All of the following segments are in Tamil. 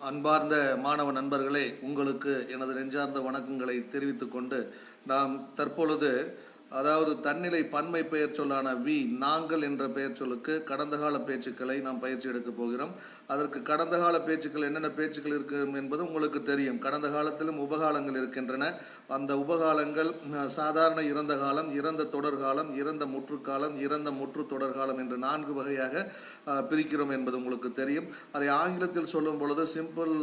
அன்பார்ந்த மாணவ நண்பர்களே, உங்களுக்கு எனது நெஞ்சார்ந்த வணக்கங்களை தெரிவித்துக் கொண்டு நாம் தற்பொழுது அதாவது தன்னிலை பன்மை பெயர் சொல்லான வி நாங்கள் என்ற பெயர் சொல்லுக்கு கடந்த கால பேச்சுக்களை நாம் பயிற்சி எடுக்கப் போகிறோம். அதற்கு கடந்த கால பேச்சுக்கள் என்னென்ன பேச்சுக்கள் இருக்கு என்பது உங்களுக்கு தெரியும். கடந்த காலத்திலும் உபகாலங்கள் இருக்கின்றன. அந்த உபகாலங்கள் சாதாரண இறந்த காலம், இறந்த தொடர்காலம், இறந்த முற்றுக்காலம், இறந்த முற்று தொடர்காலம் என்று 4 வகையாக பிரிக்கிறோம் என்பது உங்களுக்கு தெரியும். அதை ஆங்கிலத்தில் சொல்லும் பொழுது simple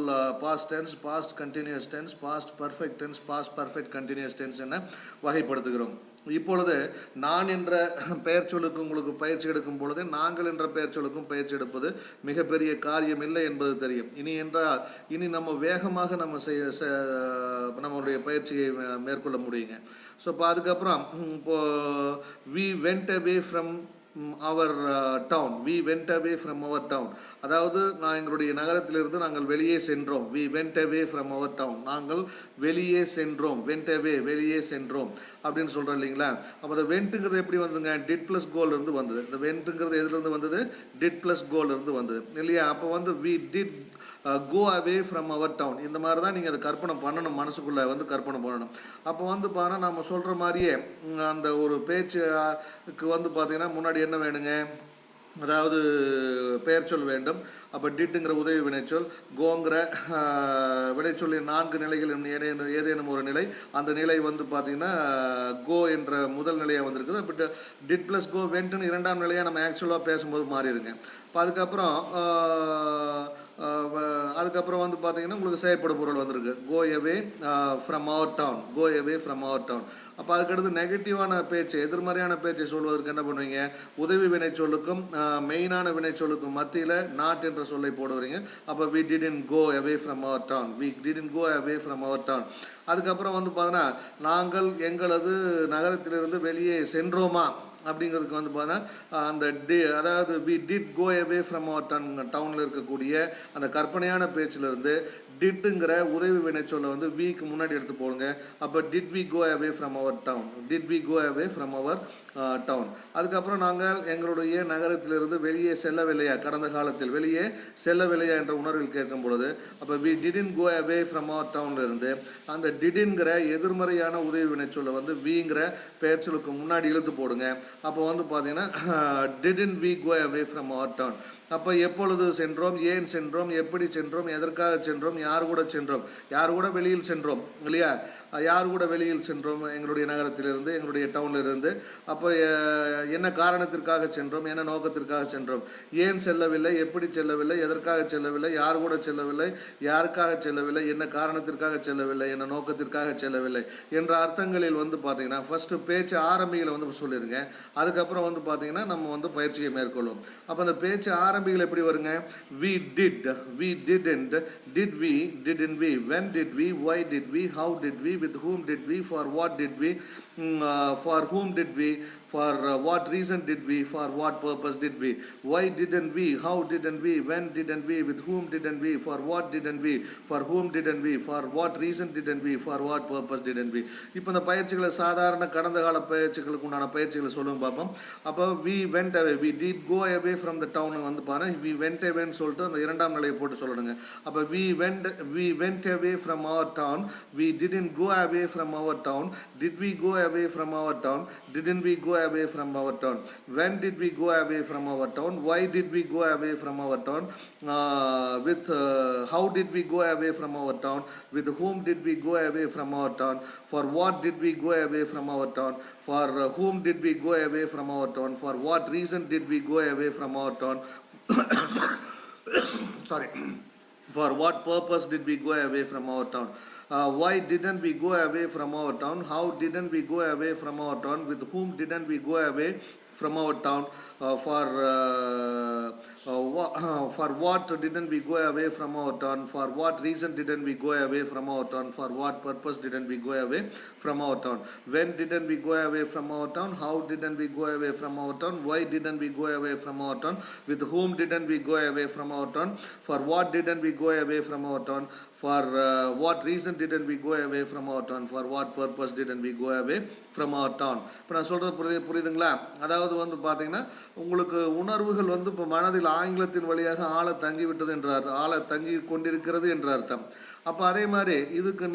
past tense, past continuous tense, past perfect tense, past perfect continuous tense என வகைப்படுத்துகிறோம். இப்பொழுது நான் என்ற பெயர் சொல்லுக்கு உங்களுக்கு பயிற்சி எடுக்கும் பொழுது நாங்கள் என்ற பெயர் சொல்லுக்கும் பயிற்சி எடுப்பது மிகப்பெரிய காரியம் இல்லை என்பது தெரியும். இனி நம்ம வேகமாக நம்மளுடைய பயிற்சியை மேற்கொள்ள முடியுங்க. ஸோ இப்போ அதுக்கப்புறம் we went away from our town. We went away from our town. அதாவது எங்களுடைய நகரத்திலிருந்து நாங்கள் வெளியே சென்றோம். We went away from our town. நாங்கள் வெளியே சென்றோம். went away வெளியே சென்றோம் அப்படின்னு சொல்கிறோம் இல்லைங்களா? அப்போ அந்த வெண்ட்டுங்கிறது எப்படி வந்ததுங்க? டிட் ப்ளஸ் கோல் இருந்து வந்தது. இந்த வெண்ட்டுங்கிறது எதுலேருந்து வந்தது? டிட் ப்ளஸ் கோல் இருந்து வந்தது இல்லையா? அப்போ we did go away from our town. இந்த மாதிரி தான் நீங்கள் அதை கற்பனை பண்ணணும், மனசுக்குள்ளே கற்பனை பண்ணணும். அப்போ பார்த்தீங்கன்னா நம்ம சொல்கிற மாதிரியே அந்த ஒரு பேச்சுக்கு பார்த்தீங்கன்னா முன்னாடி என்ன வேணுங்க? அதாவது பெயர் சொல் வேண்டும். அப்போ டிட்டுங்கிற உதவி வினைச்சொல், கோங்கிற வினைச்சொல்லின் 4 நிலைகள் ஏதேனும் ஒரு நிலை, அந்த நிலை பார்த்தீங்கன்னா கோ என்ற முதல் நிலையாக வந்திருக்குது. அப்போ டிட் ப்ளஸ் கோ வென்ட்டுன்னு 2ஆம் நிலையாக நம்ம ஆக்சுவலாக பேசும்போது மாறிடுங்க. இப்போ அதுக்கப்புறம் பார்த்தீங்கன்னா உங்களுக்கு செயற்படும் பொருள் வந்திருக்கு. Go away from our town, go away from our town. அப்போ அதுக்கடுத்து நெகட்டிவான பேச்சு, எதிர்மறையான பேச்சை சொல்வதற்கு என்ன பண்ணுவீங்க? உதவி வினைச்சொல்லுக்கும் மெயினான வினைச்சொல்லுக்கும் மத்தியில் நாட் என்ற சொல்லை போடுவீங்க. அப்போ we didn't go away from our town, we didn't go away from our town. அதுக்கப்புறம் பார்த்தீங்கன்னா நாங்கள் எங்களது நகரத்திலிருந்து வெளியே சென்றோமா அப்படிங்கிறதுக்கு பார்த்தீங்கன்னா அந்த அதாவது we did go away from our town, டவுனில் இருக்கக்கூடிய அந்த கற்பனையான பேச்சிலிருந்து டிட்டுங்கிற உதவி வினைச்சொல்லை வீக்கு முன்னாடி எடுத்து போடுங்க. அப்போ did we go away from our town, did we go away from our town. அதுக்கப்புறம் நாங்கள் எங்களுடைய நகரத்திலிருந்து வெளியே செல்லவில்லையா, கடந்த காலத்தில் வெளியே செல்லவில்லையா என்ற உணர்வில் கேட்கும் பொழுது அப்போ we didn't go away from our townல இருந்து அந்த டிடின்கிற எதிர்மறையான உதவி வினைச்சொல்லை வீங்கிற பெயர் சொல்லுக்கு முன்னாடி இழுத்து போடுங்க. அப்போ பார்த்தீங்கன்னா didn't we go away from our town. அப்போ எப்பொழுது சென்றோம், ஏன் சென்றோம், எப்படி சென்றோம், எதற்காக சென்றோம், யார் கூட சென்றோம், யார் கூட வெளியில் சென்றோம் இல்லையா? யார் கூட வெளியில் சென்றோம்? எங்களுடைய நகரத்திலிருந்து, எங்களுடைய டவுனிலிருந்து. அப்போ என்ன காரணத்திற்காக சென்றோம், என்ன நோக்கத்திற்காக சென்றோம், ஏன் செல்லவில்லை, எப்படி செல்லவில்லை, எதற்காக செல்லவில்லை, யார் கூட செல்லவில்லை, யாருக்காக செல்லவில்லை, என்ன காரணத்திற்காக செல்லவில்லை, என்ன நோக்கத்திற்காக செல்லவில்லை என்ற அர்த்தங்களில் பார்த்தீங்கன்னா ஃபர்ஸ்ட் பேச்சு ஆரம்பிகளை சொல்லிடுங்க. அதுக்கப்புறம் பார்த்தீங்கன்னா நம்ம பயிற்சியை மேற்கொள்ளும். அப்போ அந்த பேச்சு ஆரம்பிகள் எப்படி வருங்க? we did, we didn't, did we, didn't we, when did we, why did we, how did we, with whom did we, for what did we, for whom did we, for what reason did we, for what purpose did we, why didn't we, how didn't we, when didn't we, with whom didn't we, for what didn't we, for whom didn't we, for what reason didn't we, for what purpose didn't we. இப்போ இந்த பயிற்சிகளை சாதாரண கடந்த கால பயிற்சிகளுக்கு உண்டான பயிற்சிகளை சொல்லுங்க பார்ப்போம். அப்போ we went away, we did go away from the town பாருங்க. we went away ன்னு சொல்லிட்டு அந்த 2ஆம் நிலையை போட்டு சொல்லணுங்க. அப்போ we went away from our town, we didn't go away from our town, did we go away from our town, didn't we go away from our town, when did we go away from our town, why did we go away from our town, with how did we go away from our town, with whom did we go away from our town, for what did we go away from our town, for whom did we go away from our town, for what reason did we go away from our town sorry, for what purpose did we go away from our town, why didn't we go away from our town, how didn't we go away from our town, with whom didn't we go away from our town, for what didn't we go away from our town, for what reason didn't we go away from our town, for what purpose didn't we go away from our town, when didn't we go away from our town, how didn't we go away from our town, why didn't we go away from our town, with whom didn't we go away from our town, for what didn't we go away from our town, for what reason didn't we go away from our town, for what purpose didn't we go away from our town. இப்போ நான் சொல்கிறது புரியுதுங்களா? அதாவது வந்து பார்த்தீங்கன்னா உங்களுக்கு உணர்வுகள் வந்து இப்போ மனதில் ஆங்கிலத்தின் வழியாக ஆழ தங்கிவிட்டது என்றார், ஆழ தங்கி கொண்டிருக்கிறது என்ற அர்த்தம். அப்போ அதே மாதிரி இதுக்கு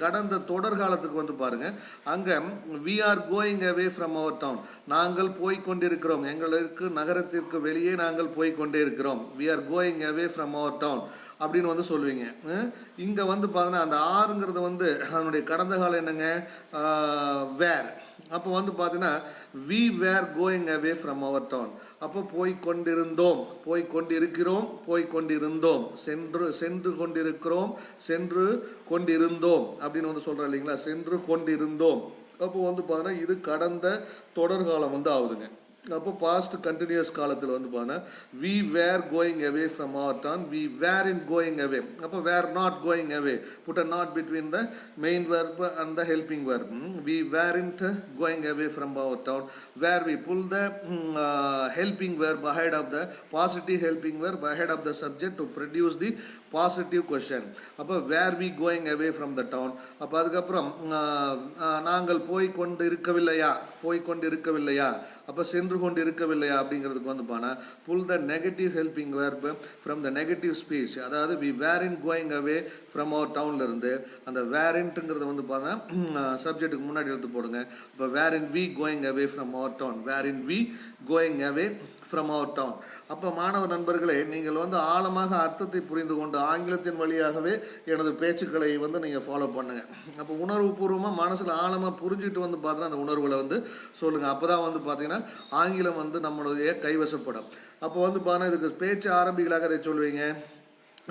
கடந்த தொடர்காலத்துக்கு வந்து பாருங்கள், அங்கே we are going away from our town, நாங்கள் போய்கொண்டிருக்கிறோம், எங்களுக்கு நகரத்திற்கு வெளியே நாங்கள் போய்கொண்டே இருக்கிறோம். we are going away from our town அப்படின்னு வந்து சொல்லுவீங்க. இங்கே வந்து பார்த்தீங்கன்னா அந்த ஆறுங்கிறது வந்து அதனுடைய கடந்த காலம் என்னங்க, வேர். அப்போ வந்து பார்த்தீங்கன்னா we were going away from our town. அப்போ போய்கொண்டிருந்தோம், போய்கொண்டிருந்தோம், சென்று கொண்டிருக்கிறோம், சென்று கொண்டிருந்தோம் அப்படின்னு வந்து சொல்கிறோம் இல்லைங்களா, சென்று கொண்டிருந்தோம். அப்போ வந்து பார்த்தீங்கன்னா இது கடந்த தொடர்காலம் வந்து ஆகுதுங்க. அப்போ பாஸ்ட் கண்டினியூஸ் காலத்தில் வந்து பார்த்தீங்கன்னா we were going away from our town, we weren't going away. அப்போ were not going away, put a not between the main verb and the helping verb. we weren't going away from our town, where we pull the helping verb ahead of the positive helping verb ahead of the subject to produce the positive question. அப்போ where we going away from the town. அப்போ அதுக்கப்புறம் நாங்கள் போய்கொண்டு இருக்கவில்லையா, அப்போ சென்று கொண்டு இருக்கவில்லையா அப்படிங்கிறதுக்கு வந்து போனால் pull the negative helping verb from the negative speech. அதாவது we weren't going away from our டவுன்லேருந்து அந்த வேரின்ட்டுங்கிறத வந்து பார்த்தா சப்ஜெக்ட்டுக்கு முன்னாடி எடுத்து போடுங்க. இப்போ weren't we going away from our town, weren't we going away from our town. அப்போ மாணவ நண்பர்களே, நீங்கள் வந்து ஆழமாக அர்த்தத்தை புரிந்து கொண்டு ஆங்கிலத்தின் வழியாகவே எனது பேச்சுக்களை வந்து நீங்கள் ஃபாலோ பண்ணுங்கள். அப்போ உணர்வு பூர்வமாக மனசில் ஆழமாக புரிஞ்சுட்டு வந்து பார்த்தீங்கன்னா அந்த உணர்வுகளை வந்து சொல்லுங்கள். அப்போ தான் வந்து பார்த்தீங்கன்னா ஆங்கிலம் வந்து நம்மளுடைய கைவசப்படும். அப்போ வந்து பார்த்தீங்கன்னா இதுக்கு பேச்சு ஆரம்பிகளாக அதை சொல்லுவீங்க.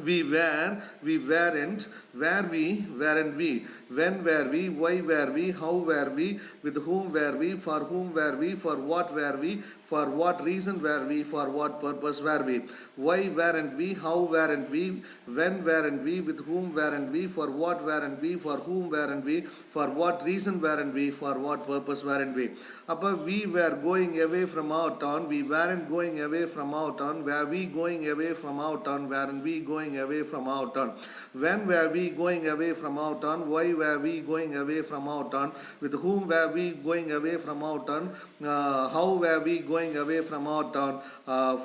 we were, we weren't, were we, weren't we, when were we, why were we, how were we, with whom were we, for whom were we, for what were we, for what reason were we, for what purpose were we, why weren't we, how weren't we, when weren't we, with whom weren't we, for what weren't we, for whom weren't we, for what reason weren't we, for what purpose weren't we. அப்போ we were going away from our town, we weren't going away from our town, were we going away from our town, weren't we going away from our town, when were we going away from our town, why were we going away from our town, with whom were we going away from our town, how were we going away from our town,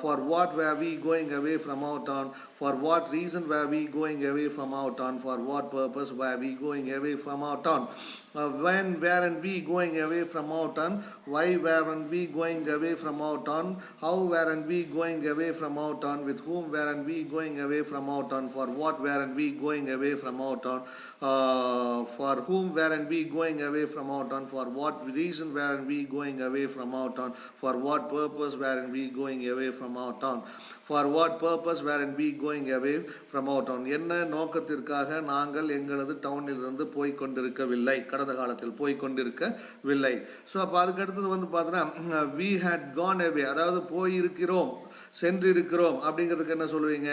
for what were we going away from our town, for what reason were we going away from our town, for what purpose were we going away from our town, when weren't we going away from our town, why weren't we going away from our town, how weren't we going away from our town, with whom weren't we going away from our town, for what weren't we going away from our town, for whom weren't we going away from our town, for what reason weren't we going away from our town, for what purpose weren't we going away from our town, for what purpose weren't we going away from our town. என்ன நோக்கத்திற்காக நாங்கள் எங்களது டவுனிலிருந்து போய்கொண்டிருக்கவில்லை, கடந்த காலத்தில் போய்கொண்டிருக்கவில்லை. ஸோ அப்போ அதுக்கடுத்தது வந்து பார்த்தீங்கன்னா we had gone away, அதாவது போயிருக்கிறோம், சென்றிருக்கிறோம் அப்படிங்கிறதுக்கு என்ன சொல்லுவீங்க,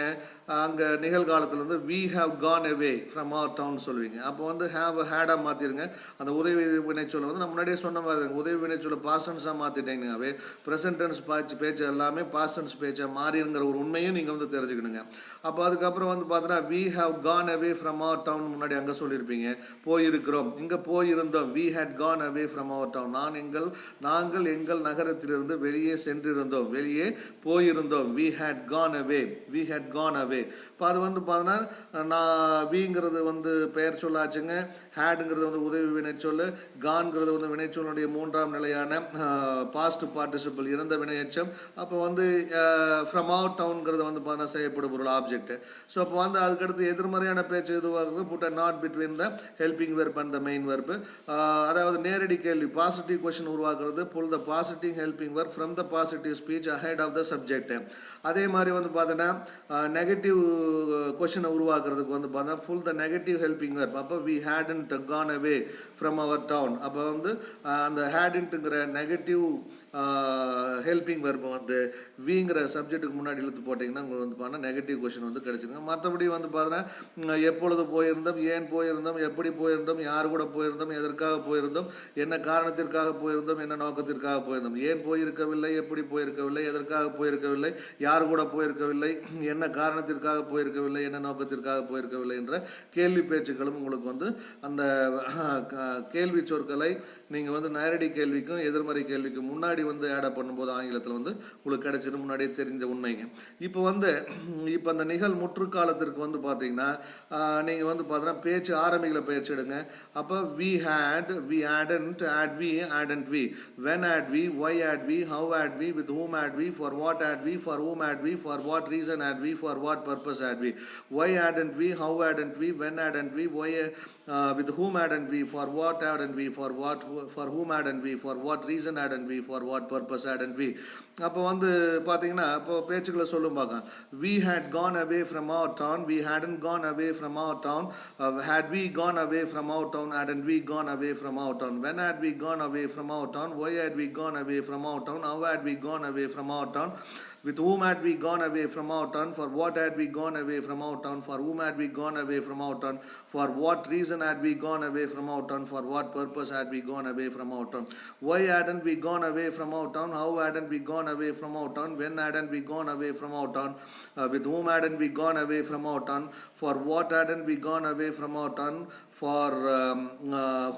அங்கே நிகழ்காலத்திலேருந்து we have gone away from our town சொல்லுவீங்க. அப்போ வந்து have had மாற்றிருங்க. அந்த உதவி வினைச்சொல்லை வந்து நம்ம முன்னாடியே சொன்ன மாதிரி உதவி வினைச்சொல்லை பாஸ்ட் டென்ஸாக மாற்றிட்டீங்கன்னாவே ப்ரெசன்ட் டென்ஸ் பேச்சு எல்லாமே பாஸ்ட் டென்ஸ் பேச்சை மாறிங்கிற ஒரு உண்மையும் நீங்கள் வந்து தெரிஞ்சுக்கணுங்க. அப்போ அதுக்கப்புறம் வந்து பார்த்தீங்கன்னா we have gone away from our town முன்னாடி அங்கே சொல்லியிருப்பீங்க, போயிருக்கிறோம், இங்கே போயிருந்தோம், we had gone away from our town, நாங்கள் எங்கள் நகரத்திலிருந்து வெளியே சென்றிருந்தோம், வெளியே போயிருந்தோம், we had gone away, we had gone away. இப்போ அது வந்து பார்த்தீங்கன்னா நான் வீங்கிறது வந்து பெயர் சொல்லாச்சுங்க, ஹேடுங்கிறது வந்து உதவி வினைச்சொல், கான்கிறது வந்து வினைச்சொல்லுடைய மூன்றாம் நிலையான பாஸ்ட் பார்ட்டிசிபிள் இறந்த வினையச்சம். அப்போ வந்து ஃப்ரம் அவுட் டவுன்கிறது வந்து பார்த்தீங்கன்னா செய்யப்படும் பொருள் ஆப்ஜெக்ட். ஸோ அப்போ வந்து அதுக்கடுத்து எதிர்மறையான பேச்சு எதுவாகுது, put a not between the helping verb and the main verb. அதாவது நேரடி கேள்வி பாசிட்டிவ் கொஸ்டின் உருவாக்குறது, pull the positive helping verb from the positive speech ahead of the subject. அதே மாதிரி வந்து பார்த்தீங்கன்னா நெகட்டிவ் கொஸ்டினை உருவாக்குறதுக்கு வந்து பார்த்தீங்கன்னா pull the negative helping verb. அப்போ we hadn't gone away from our town. அப்போ வந்து அந்த hadn'tங்கிற நெகட்டிவ் ஹெல்பிங் வெர்பை வந்து விங்கிற சப்ஜெக்ட்டுக்கு முன்னாடி இழுத்து போட்டிங்கன்னா உங்களுக்கு வந்து பார்த்தா நெகட்டிவ் கொஷின் வந்து கிடைச்சிருங்க. மற்றபடி வந்து பார்த்தீங்கன்னா எப்பொழுது போயிருந்தோம், ஏன் போயிருந்தோம், எப்படி போயிருந்தோம், யார் கூட போயிருந்தோம், எதற்காக போயிருந்தோம், என்ன காரணத்திற்காக போயிருந்தோம், என்ன நோக்கத்திற்காக போயிருந்தோம், ஏன் போயிருக்கவில்லை, எப்படி போயிருக்கவில்லை, எதற்காக போயிருக்கவில்லை, யார் கூட போயிருக்கவில்லை, என்ன காரணத்திற்காக போயிருக்கவில்லை, என்ன நோக்கத்திற்காக போயிருக்கவில்லை என்ற கேள்வி பேச்சுக்களும் உங்களுக்கு வந்து அந்த கேள்வி சொற்களை நீங்கள் வந்து நேரடி கேள்விக்கும் எதிர்மறை கேள்விக்கும் முன்னாடி வந்து ஆட் பண்ணும்போது ஆங்கிலத்தில் வந்து உங்களுக்கு கிடைச்சது முன்னாடியே தெரிஞ்ச உண்மைங்க. இப்போ அந்த நிகழ் முற்றுக்காலத்திற்கு வந்து பார்த்தீங்கன்னா நீங்கள் வந்து பார்த்தீங்கன்னா பேச்சு ஆரம்பிக்கல பயிற்சி எடுங்க. அப்போ we had, we hadn't, had we, hadn't we, when had we, why had we, how had we, with whom had we, for what had we, for whom had we, for what reason had we, for what purpose had we, why hadn't we, how hadn't we, when hadn't we, why with whom hadn't we, for what hadn't we, for whom hadn't we, for what reason hadn't we, for what purpose hadn't we. அப்போ வந்து பார்த்தீங்கன்னா இப்போ பேச்சுக்களை சொல்லும் பார்க்க we had gone away from our town, we hadn't gone away from our town, had we gone away from our town, hadn't we gone away from our town, when had we gone away from our town, why had we gone away from our town, how had we gone away from our town, with whom had we gone away from our town, for what had we gone away from our town, for whom had we gone away from our town, for what reason had we gone away from our town, for what purpose had we gone away from our town, why hadn't we gone away from our town, how hadn't we gone away from our town, when hadn't we gone away from our town, with whom hadn't we gone away from our town, for what hadn't we gone away from our town, for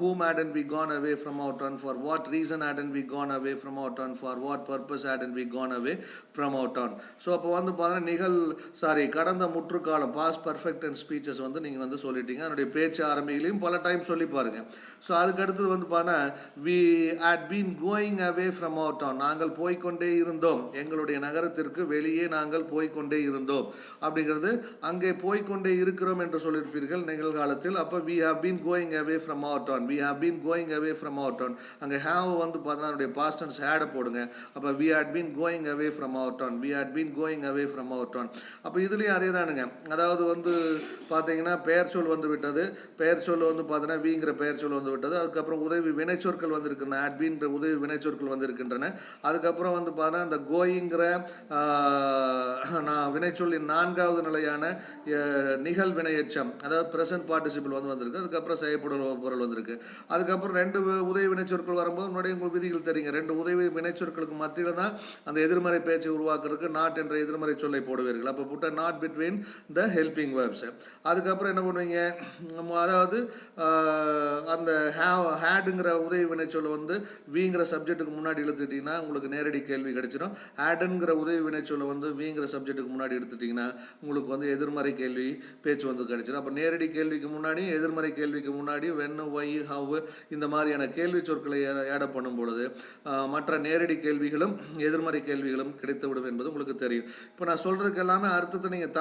whom hadn't we gone away from our town, for what reason hadn't we gone away from our town, for what purpose hadn't we gone away from our town. So அப்போ வந்து பார்த்தீங்கன்னா கடந்த முற்றுக்காலம் பாஸ்ட் பர்ஃபெக்ட் அண்ட் ஸ்பீச்சஸ் வந்து நீங்கள் வந்து சொல்லிட்டீங்க. அதனுடைய பேச்சு ஆரம்பிகளையும் பல டைம் சொல்லி பாருங்க. ஸோ அதுக்கு அடுத்தது வந்து பார்த்தீங்கன்னா we had been going away from our town, நாங்கள் போய்கொண்டே இருந்தோம், எங்களுடைய நகரத்திற்கு வெளியே நாங்கள் போய்கொண்டே இருந்தோம் அப்படிங்கிறது அங்கே போய்கொண்டே இருக்கிறோம் என்று சொல்லியிருப்பீர்கள் நிகழ்காலத்தில். அப்போ we have been going away from our town, we have been going away from our town, அங்கே have வந்து பார்த்தீங்கன்னா அதனுடைய past tense had போடுங்க. அப்போ we had been going away from our town, we had been going away from our town. அப்போ இதுலேயும் அதே தானுங்க. அதாவது வந்து பார்த்தீங்கன்னா பெயர் சொல் வந்து விட்டது, பெயர் சொல் வந்து பார்த்தீங்கன்னா வீங்கிற பெயர் சொல் வந்து விட்டது, அதுக்கப்புறம் உதவி வினைச்சொற்கள் வந்திருக்கின்றன, had beenன்ற உதவி வினைச்சொற்கள் வந்திருக்கின்றன, அதுக்கப்புறம் வந்து பார்த்தீங்கன்னா இந்த கோயிங்கிற வினைச்சொல்லின் நான்காவது நிலையான நிகழ் வினையெச்சம் அதாவது ப்ரெசன்ட் பார்ட்டிசிபிள் வந்து வந்திருக்கு, அதுக்கப்புறம் செய்யப்படும் பொருள் வந்திருக்கு, அதுக்கப்புறம் ரெண்டு உதவி வினைச்சொற்கள் வரும்போது முன்னாடி உங்களுக்கு விதிகள் தெரியுங்க. ரெண்டு உதவி வினைச்சொற்களுக்கு மத்தியில் தான் அந்த எதிர்மறை பேச்சை உருவாக்குறதுக்கு நாட் என்ற எதிர்மறை சொல்லை போடுவீர்கள். அப்போ புட்ட not between the helping verbs. அதுக்கப்புறம் என்ன பண்ணுவீங்க, அதாவது அந்த ஹேடுங்கிற உதவி வினைச்சொல் வந்து வீங்கிற சப்ஜெக்ட்டுக்கு முன்னாடி இழுத்துட்டீங்கன்னா உங்களுக்கு நேரடி கேள்வி கிடைச்சிடும். ஹேடுங்கிற உதவி வினைச்சொல்லை வந்து வீங்கிற சப்ஜெக்ட்டுக்கு முன்னாடி எடுத்துட்டிங்கன்னா உங்களுக்கு வந்து எதிர்மறை கேள்வி பேச்சு வந்து கிடைச்சிடும். அப்போ நேரடி கேள்விக்கு முன்னாடி எதிர்மறை கேள்விக்கு முன்னாடி வென், ஒய், ஹவ் இந்த மாதிரியான கேள்வி சொற்களை ஆட் பண்ணும் பொழுது மற்ற நேரடி கேள்விகளும் எதிர்மறை கேள்விகளும் கிடைத்துவிடும் என்பது உங்களுக்கு தெரியும். இப்போ நான் சொல்றதுக்கு எல்லாமே அர்த்தத்தை நீங்கள்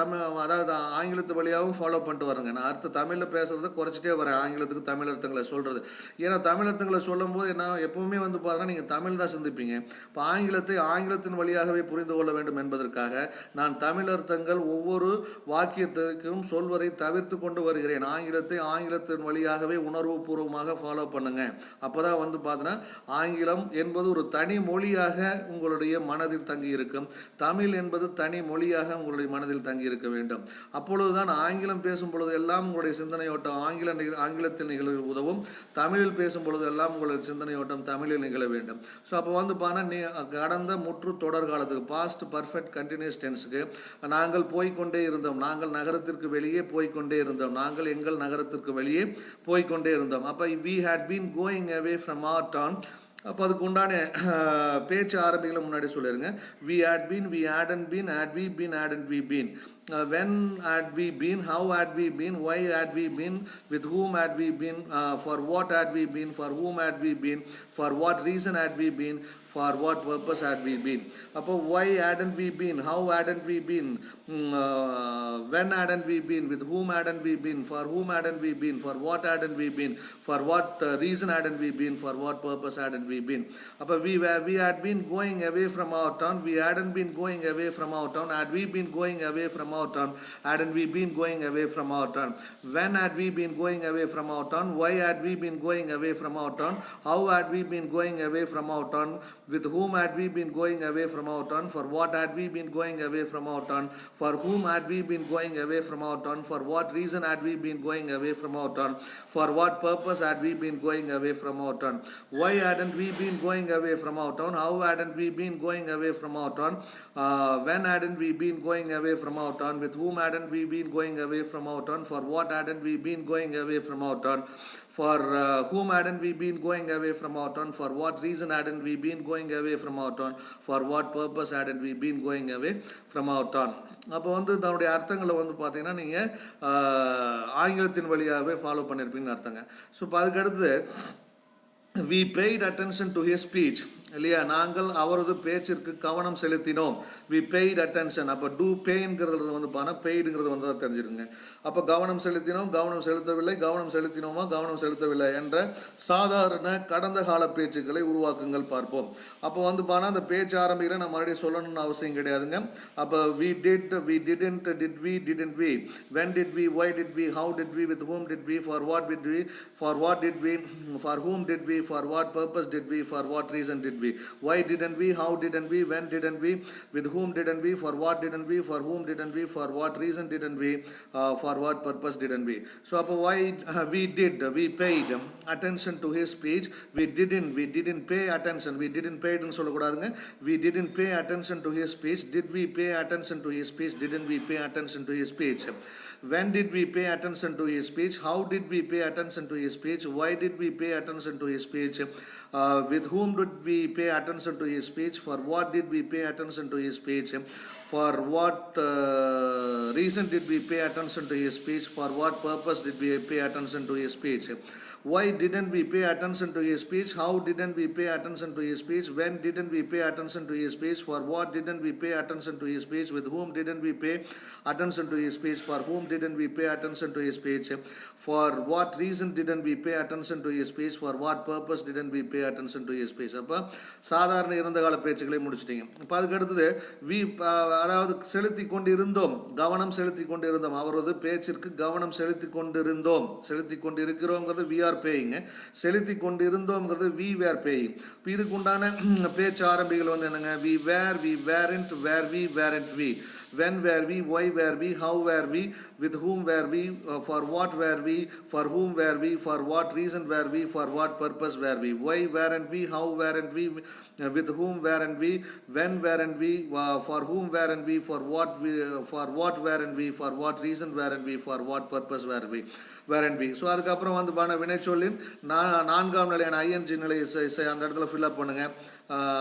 அதாவது ஆங்கிலத்து வழியாகவும் ஃபாலோ பண்ணிட்டு வரேங்க. நான் தமிழில் பேசுறதை குறைச்சிட்டே வரேன், ஆங்கிலத்துக்கு தமிழ் அர்த்தங்களை சொல்றது. ஏன்னா தமிழ் அர்த்தங்களை சொல்லும் போது என்ன எப்பவுமே வந்து பார்த்தீங்கன்னா நீங்கள் தமிழ் தான் சிந்திப்பீங்க. இப்போ ஆங்கிலத்தை ஆங்கிலத்தின் வழியாகவே புரிந்து கொள்ள வேண்டும் என்பதற்காக நான் தமிழ் அர்த்தங்கள் ஒவ்வொரு வாக்கியத்திற்கும் சொல்வதை தவிர்த்து கொண்டு வருகிறேன். ஆங்கிலத்தை ஆங்கிலத்தின் வழியாகவே உணர்வு பூர்வமாக ஃபாலோ பண்ணுங்க. அப்போதான் வந்து பார்த்தீங்கன்னா ஆங்கிலம் என்பது ஒரு தனி மொழியாக உங்களுடைய மனதில் தங்கி இருக்கும், தமிழ் என்பது தனி மொழியாக உங்களுடைய மனதில் தங்கி இருக்க வேண்டும். அப்பொழுதுதான் ஆங்கிலம் பேசும் பொழுது எல்லாம் உங்களுடைய சிந்தனையோட்டம் ஆங்கிலத்தில் நிகழ உதவும், தமிழில் பேசும் பொழுது எல்லாம் உங்களுடைய சிந்தனையோட்டம் தமிழில் நிகழ வேண்டும். ஸோ அப்போ வந்து பார்த்தீங்கன்னா கடந்த முற்று தொடர் காலத்துக்கு பாஸ்ட் பர்ஃபெக்ட் கண்டினியூஸ் டென்ஸுக்கு நாங்கள் போய்கொண்டே இருந்தோம், நாங்கள் நகரத்திற்கு வெளியே போய்கொண்டே இருந்தோம், நாங்கள் எங்கள் நகரத்திற்கு வெளியே போய்கொண்டே இருந்தோம். அப்போ we had been going away from our town. அப்போ அதுக்கு உண்டான பேச்சு ஆரம்பிகளை முன்னாடி சொல்லிடுங்க. we had been, we hadn't been, had we been, hadn't we been, when had we been, how had we been, why had we been, with whom had we been, for what had we been, for whom had we been, for what reason had we been, for what purpose had we been. அப்போ why hadn't we been, how hadn't we been, when hadn't we been, with whom hadn't we been, for whom hadn't we been, for what hadn't we been, for what reason hadn't we been, for what purpose hadn't we been. அப்போ we had been going away from our town, we hadn't been going away from our town, had we been going away from our town, hadn't we been going away from our town, when had we been going away from our town, why had we been going away from our town, how had we been going away from our town, With whom had we been going away from our town? For what had we been going away from our town? For whom had we been going away from our town? For what reason had we been going away from our town? For what purpose had we been going away from our town? Why hadn't we been going away from our town? How hadn't we been going away from our town? When hadn't we been going away from our town? With whom hadn't we been going away from our town? For what hadn't we been going away from our town? For whom hadn't we been going away from our town? For what reason hadn't we been going away from our town? For what purpose hadn't we been going away from our town? அப்போ வந்து தன்னுடைய அர்த்தங்களை வந்து பார்த்தீங்கன்னா நீங்கள் ஆங்கிலத்தின் வழியாகவே ஃபாலோ பண்ணியிருப்பீங்கன்னு அர்த்தங்க. ஸோ இப்போ அதுக்கடுத்து we paid attention to his speech இல்லையா, நாங்கள் அவரது பேச்சிற்கு கவனம் செலுத்தினோம். we paid attention. அப்போ do payங்கிறது வந்து பார்த்தா பெய்டுங்கிறது வந்து தான் தெரிஞ்சுருங்க. அப்போ கவனம் செலுத்தினோம், கவனம் செலுத்தவில்லை, கவனம் செலுத்தினோமா, கவனம் செலுத்தவில்லை என்ற சாதாரண கடந்த கால பேச்சுக்களை உருவாக்குங்கள் பார்ப்போம். அப்போ வந்து பார்த்தா அந்த பேச்சு ஆரம்பிக்கிற நம்ம மறுபடியும் சொல்லணும்னு அவசியம் கிடையாதுங்க. அப்போ we did, we didn't, did we, didn't we, when did we, why did we, how did we, with whom did we, for what did we, for what did we, for whom did we, for what purpose did we, for what reason did we, why didn't we, how didn't we, when didn't we, with whom didn't we, for what didn't we, for whom didn't we, for what reason didn't we, for what purpose didn't we. So why we did, we paid attention to his speech. We didn't pay attention, we didn't pay ன்னு சொல்லக்கூடாதுங்க. We didn't pay attention to his speech. Did we pay attention to his speech? Didn't we pay attention to his speech? When did we pay attention to his speech? How did we pay attention to his speech? Why did we pay attention to his speech? With whom did we pay attention to his speech? For what did we pay attention to his speech? For what reason did we pay attention to his speech? For what purpose did we pay attention to his speech? Why didn't we pay attention to his speech? How didn't we pay attention to his speech? When didn't we pay attention to his speech? For what didn't we pay attention to his speech? With whom didn't we pay attention to his speech? For whom didn't we pay attention to his speech? For what reason didn't we pay attention to his speech? For what purpose didn't we pay attention to his speech? அப்போ சாதாரண இறந்த கால பேச்சுக்களை முடிச்சிட்டீங்க. இப்போ அதுக்கு அடுத்தது we அதாவது செலுத்தி கொண்டு இருந்தோம், கவனம் செலுத்தி கொண்டு இருந்தோம், அவரது பேச்சிற்கு கவனம் செலுத்தி கொண்டு இருந்தோம், செலுத்தி கொண்டு இருக்கிறோங்கிறது we are paying, செலுத்தி கொண்டு இருந்தோம்ங்கிறது we were paying. இப்போ இதுக்கு உண்டான பேச்சு ஆரம்பிகள் வந்து என்னங்க, we were, we weren't, were we, weren't we, when were we, why were we, how were we, with whom were we, for what were we, for whom were we, for what reason were we, for what purpose were we, why weren't we, how weren't we, with whom weren't we, when weren't we, for whom weren't we, for what weren't we, for what reason weren't we, for what purpose were we, weren't we. So அதுக்கப்புறம் வந்து பாருங்க வினைச்சொல்லின் நான்காம் நிலையான ஐஎன்ஜி நிலையை அந்த இடத்துல ஃபில்அப் பண்ணுங்க.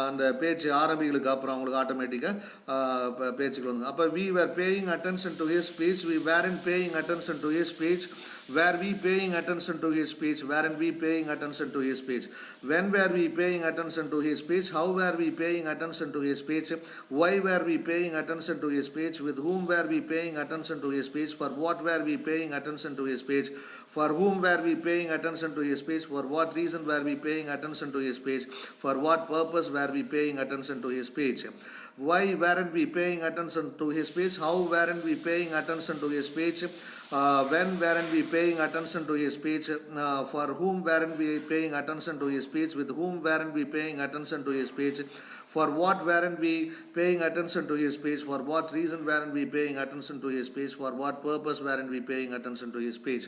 அந்த பேச்சு ஆரம்பிகளுக்கு அப்புறம் உங்களுக்கு ஆட்டோமேட்டிக்காக பேச்சுக்கு வந்து அப்போ we were paying attention to his speech, we weren't paying attention to his speech, were we paying attention to his speech, weren't we paying attention to his speech, when were we paying attention to his speech, how were we paying attention to his speech, why were we paying attention to his speech, with whom were we paying attention to his speech, for what were we paying attention to his speech, for whom were we paying attention to his speech, for what reason were we paying attention to his speech, for what purpose were we paying attention to his speech, why weren't we paying attention to his speech, how weren't we paying attention to his speech, when weren't we paying attention to his speech, for whom weren't we paying attention to his speech, with whom weren't we paying attention to his speech, for what weren't we paying attention to his speech, for what reason weren't we paying attention to his speech, for what purpose weren't we paying attention to his speech.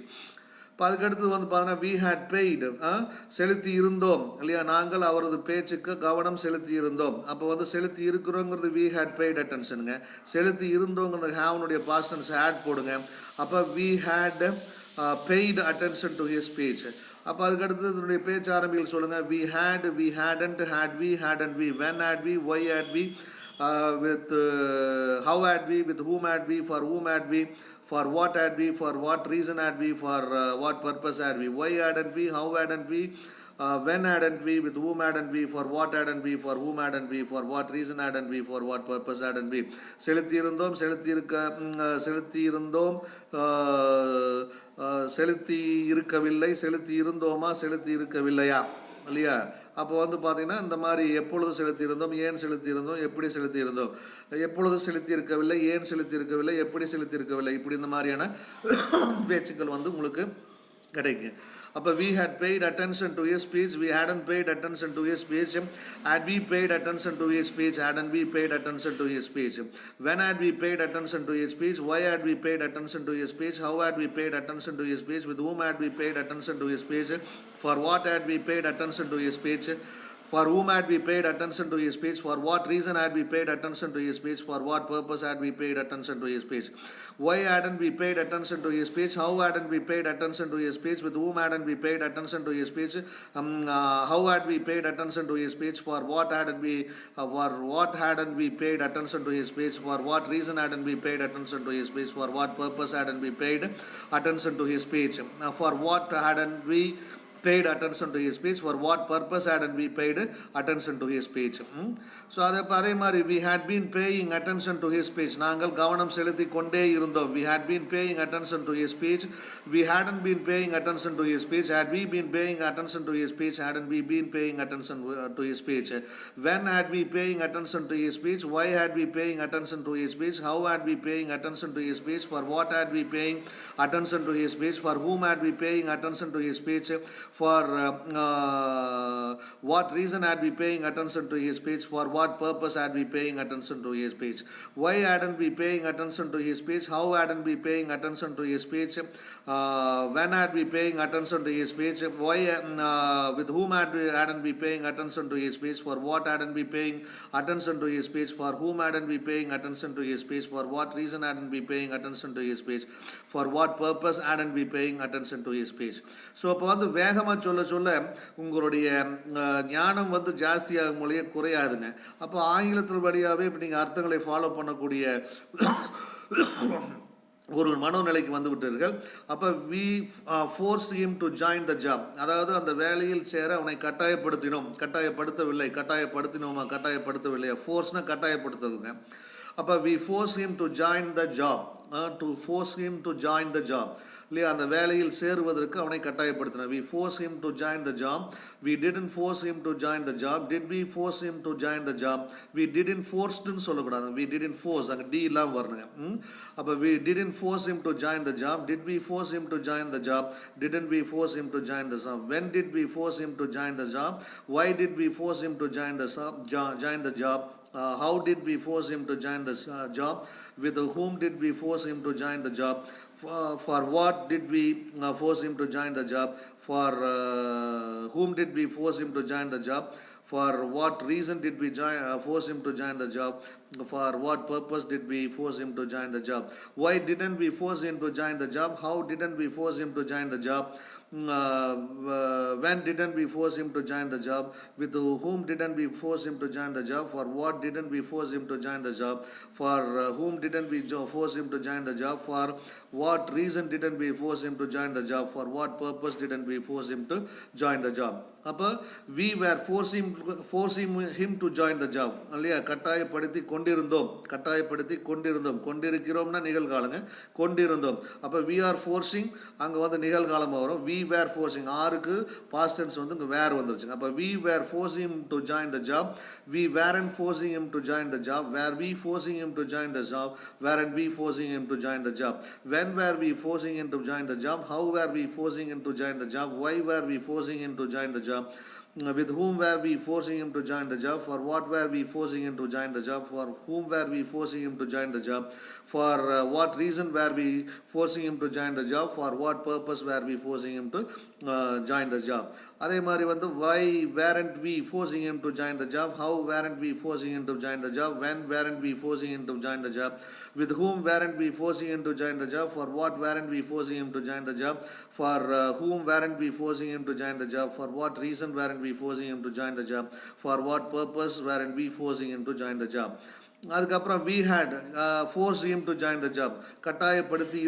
இப்போ அதுக்கடுத்து வந்து பார்த்தீங்கன்னா we had paid, செலுத்தி இருந்தோம் இல்லையா, நாங்கள் அவரது பேச்சுக்கு கவனம் செலுத்தி இருந்தோம். அப்போ வந்து செலுத்தி இருக்கிறோங்கிறது we had paid attentionங்க, செலுத்தி இருந்தோங்கிறது haveனுடைய past tense had போடுங்க. அப்போ we had paid attention to his speech. அப்போ அதுக்கடுத்து இதனுடைய பேச்சு ஆரம்பிகள் சொல்லுங்க. we had, we hadn't, had we, hadn't we, when had we, why had we, with how had we, with whom had we, for whom had we, for what had we, for what reason had we, for what purpose had we, why hadn't we, how hadn't we, when hadn't we, with whom hadn't we, for what hadn't we, for whom hadn't we, for what reason hadn't we, for what purpose hadn't we. செலுத்தி இருந்தோம், செலுத்தி இருக்கவில்லை, செலுத்தி இருந்தோமா, செலுத்தி இருக்கவில்லையா இல்லையா. அப்போ வந்து பார்த்தீங்கன்னா இந்த மாதிரி எப்பொழுது செலுத்தி இருந்தோம், ஏன் செலுத்தி இருந்தோம், எப்படி செலுத்தி இருந்தோம், எப்பொழுது செலுத்தி இருக்கவில்லை, ஏன் செலுத்தி இருக்கவில்லை, எப்படி செலுத்தி இருக்கவில்லை, இப்படி இந்த மாதிரியான பேச்சுக்கள் வந்து உங்களுக்கு கிடைக்கும். அப்போ we had paid attention to his speech, we hadn't paid attention to his speech. Had we paid attention to his speech, hadn't we paid attention to his speech? When had we paid attention to his speech? Why had we paid attention to his speech? How had we paid attention to his speech? With whom had we paid attention to his speech? For what had we paid attention to his speech? For whom had we paid attention to his speech? For what reason had we paid attention to his speech? For what purpose had we paid attention to his speech? Why hadn't we paid attention to his speech? How hadn't we paid attention to his speech? With whom hadn't we paid attention to his speech? How had we paid attention to his speech? For what hadn't we paid attention to his speech? For what reason hadn't we paid attention to his speech? For what purpose hadn't we paid attention to his speech? For what hadn't we paid attention to his speech? For what purpose hadn't we paid attention to his speech? So அதே மாதிரி we had been paying attention to his speech. நாங்கள் கவனம் செலுத்தி கொண்டே இருந்தோம். We had been paying attention to his speech. We hadn't been paying attention to his speech. Had we been paying attention to his speech? Hadn't we been paying attention to his speech? When had we paying attention to his speech? Why had we paying attention to his speech? How had we paying attention to his speech? For what had we paying attention to his speech? For whom had we paying attention to his speech? For what reason had we paying attention to his speech? For what purpose had we paying attention to his speech? Why hadn't we paying attention to his speech? How hadn't we paying attention to his speech? When had we paying attention to his speech? Why? With whom hadn't we paying attention to his speech? For what hadn't we paying attention to his speech? For whom hadn't we paying attention to his speech? For what reason hadn't we paying attention to his speech? For what purpose hadn't we paying attention to his speech? So அப்போ வந்து வேகமாக சொல்ல உங்களுடைய ஞானம் வந்து ஜாஸ்தியாகும் மொழியே குறையாதுங்க. அப்போ ஆங்கிலத்தில் வழியாகவே இப்போ நீங்கள் அர்த்தங்களை ஃபாலோ பண்ணக்கூடிய ஒரு மனோநிலைக்கு வந்து விட்டீர்கள். அப்போ we forced him to join the job. அதாவது அந்த வேலையில் சேர அவனை கட்டாயப்படுத்தவில்லையா? ஃபோர்ஸ்னா கட்டாயப்படுத்துதுங்க. அப்போ we forced him to join the job. To force him to join the job. இல்லையா? அந்த வேலையில் சேருவதற்கு அவனை கட்டாயப்படுத்தினார். We force him to join the job. We didn't force him to join the job. Did we force him to join the job? We didn't force ன்னு சொல்லக்கூடாது. We didn't force, அங்கே டி எல்லாம் வரணுங்க. அப்போ we didn't force him to join the job. Did we force him to join the job? Didn't we force him to join the job? When did we force him to join the job? Why did we force him to join the job? How did we force him to join the job? With whom did we force him to join the job? For what did we force him to join the job? For whom did we force him to join the job? For what reason did we force him to join the job? For what purpose did we force him to join the job? Why didn't we force him to join the job? How didn't we force him to join the job? When didn't we force him to join the job? With whom didn't we force him to join the job? For what didn't we force him to join the job? For whom didn't we force him to join the job? For what reason didn't we force him to join the job? For what purpose didn't we force him to join the job? அப்போ we were forcing him to join the job. இல்லையா? கட்டாயப்படுத்தி கொண்டிருக்கிறோம்னா நிகழ்காலங்க. கொண்டிருந்தோம். அப்போ we are forcing அங்கே வந்து நிகழ்காலமாக வரும். we were forcing ஆருக்கு past tense வந்து இங்கே வேர் வந்துருச்சுங்க. அப்போ we were forcing him to join the job. We weren't forcing him to join the job. Were we forcing him to join the job? Weren't we forcing him to join the job? When were we forcing him to join the job? How were we forcing him to join the job? Why were we forcing him to join the job? With whom were we forcing him to join the job? For what were we forcing him to join the job? For whom were we forcing him to join the job? For what reason were we forcing him to join the job? For what purpose were we forcing him to join the job? அதே மாதிரி வந்து why weren't we forcing him to join the job? How weren't we forcing him to join the job? When weren't we forcing him to join the job? With whom weren't we forcing him to join the job? For what weren't we forcing him to join the job? For whom weren't we forcing him to join the job? For what reason weren't we forcing him to join the job? For what purpose weren't we forcing him to join the job? அதுக்கப்புறம் we had forced him to join the job. கட்டாயப்படுத்தி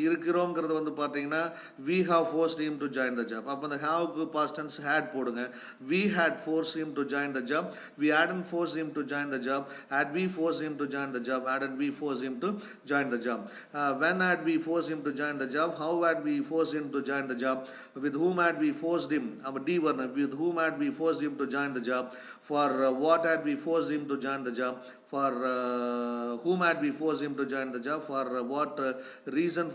இருக்கிறோங்கிறது வந்து பார்த்தீங்கன்னா we have forced him to join the job. அப்போ அந்த haveக்கு past tense had போடுங்க. We had forced him to join the job. We hadn't forced him to join the job. Had we forced him to join the job? Hadn't we forced him to join the job? When had we forced him to join the job? How had we forced him to join the job? With whom had we forced him? D varna. With whom had we forced him to join the job? For what had we forced him to join the job? For whom had we forced him to join the job, for what reason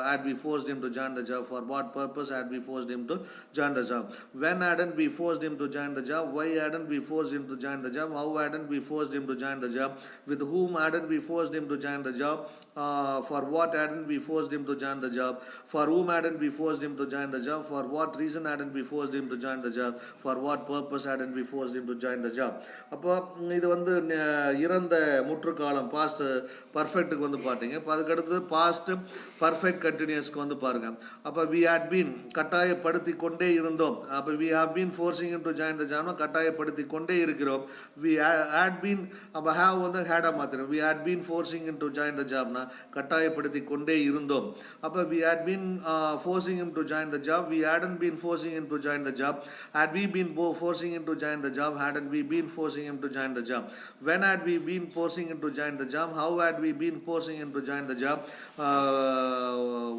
had we forced him to join the job, for what purpose had we forced him to join the job, when hadn't we forced him to join the job, why hadn't we forced him to join the job, how hadn't we forced him to join the job, with whom hadn't we forced him to join the job, for what hadn't we forced him to join the job, for whom hadn't we forced him to join the job, for what reason hadn't we forced him to join the job, for what purpose hadn't we forced him to join the job. அப்போ இது வந்து இறந்த முற்றுக்காலம் பாஸ்ட் பர்ஃபெக்ட்டுக்கு வந்து பார்த்தீங்க. இப்போ அதுக்கடுத்து பாஸ்ட் பர்ஃபெக்ட் கண்டினியூஸ்க்கு வந்து பாருங்க. அப்போ வி ஹேட் பீன் கட்டாயப்படுத்தி கொண்டே இருந்தோம். அப்போ we have been forcing him to join the ஜாப்னா கட்டாயப்படுத்தி கொண்டே இருக்கிறோம். வி ஹேட் பீன் அப்போ ஹேவ் வந்து ஹேடாக மாற்றிடும். We had been forcing him to join the ஜாப்னா கட்டாயப்படுத்தி கொண்டே இருந்தோம். அப்போ we had been forcing him to join the job, we hadn't been forcing him to join the job, had we been forcing him to join the job, hadn't we been forcing him to join the job, when had we been forcing him to join the job, how had we been forcing him to join the job,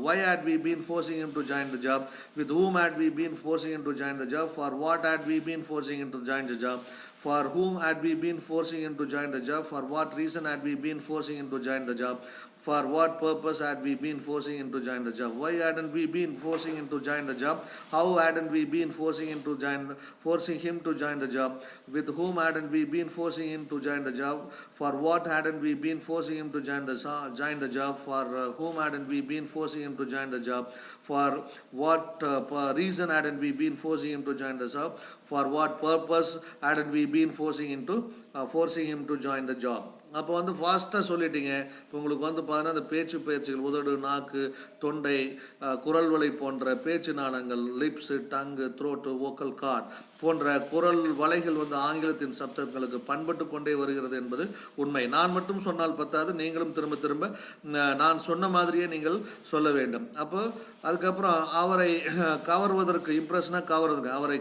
why had we been forcing him to join the job, with whom had we been forcing him to join the job, for what had we been forcing him to join the job, for whom had we been forcing him to join the job, for what reason had we been forcing him to join the job, for what purpose had we been forcing him to join the job, why hadn't we been forcing him to join the job, how hadn't we been forcing him to join the job, with whom hadn't we been forcing him to join the job, for what hadn't we been forcing him to join the job, for whom hadn't we been forcing him to join the job, for what reason hadn't we been forcing him to join the job, for what purpose hadn't we been forcing him to join the job. அப்போ வந்து ஃபாஸ்ட்டாக சொல்லிட்டீங்க. இப்போ உங்களுக்கு வந்து பார்த்தீங்கன்னா அந்த பேச்சு பயிற்சிகள், உதடு, நாக்கு, தொண்டை, குரல் வலை போன்ற பேச்சு நாணங்கள், லிப்ஸு, டங்கு, த்ரோட்டு, வோக்கல் கார்ட் போன்ற குரல் வலைகள் வந்து ஆங்கிலத்தின் சப்தங்களுக்கு பண்பட்டு கொண்டே வருகிறது என்பது உண்மை. நான் மட்டும் சொன்னால் பத்தாது, நீங்களும் திரும்ப திரும்ப நான் சொன்ன மாதிரியே நீங்கள் சொல்ல வேண்டும். அப்போ அதுக்கப்புறம் அவரை கவர்வதற்கு, இம்ப்ரெஸ்னாக கவர்றதுங்க, அவர்களை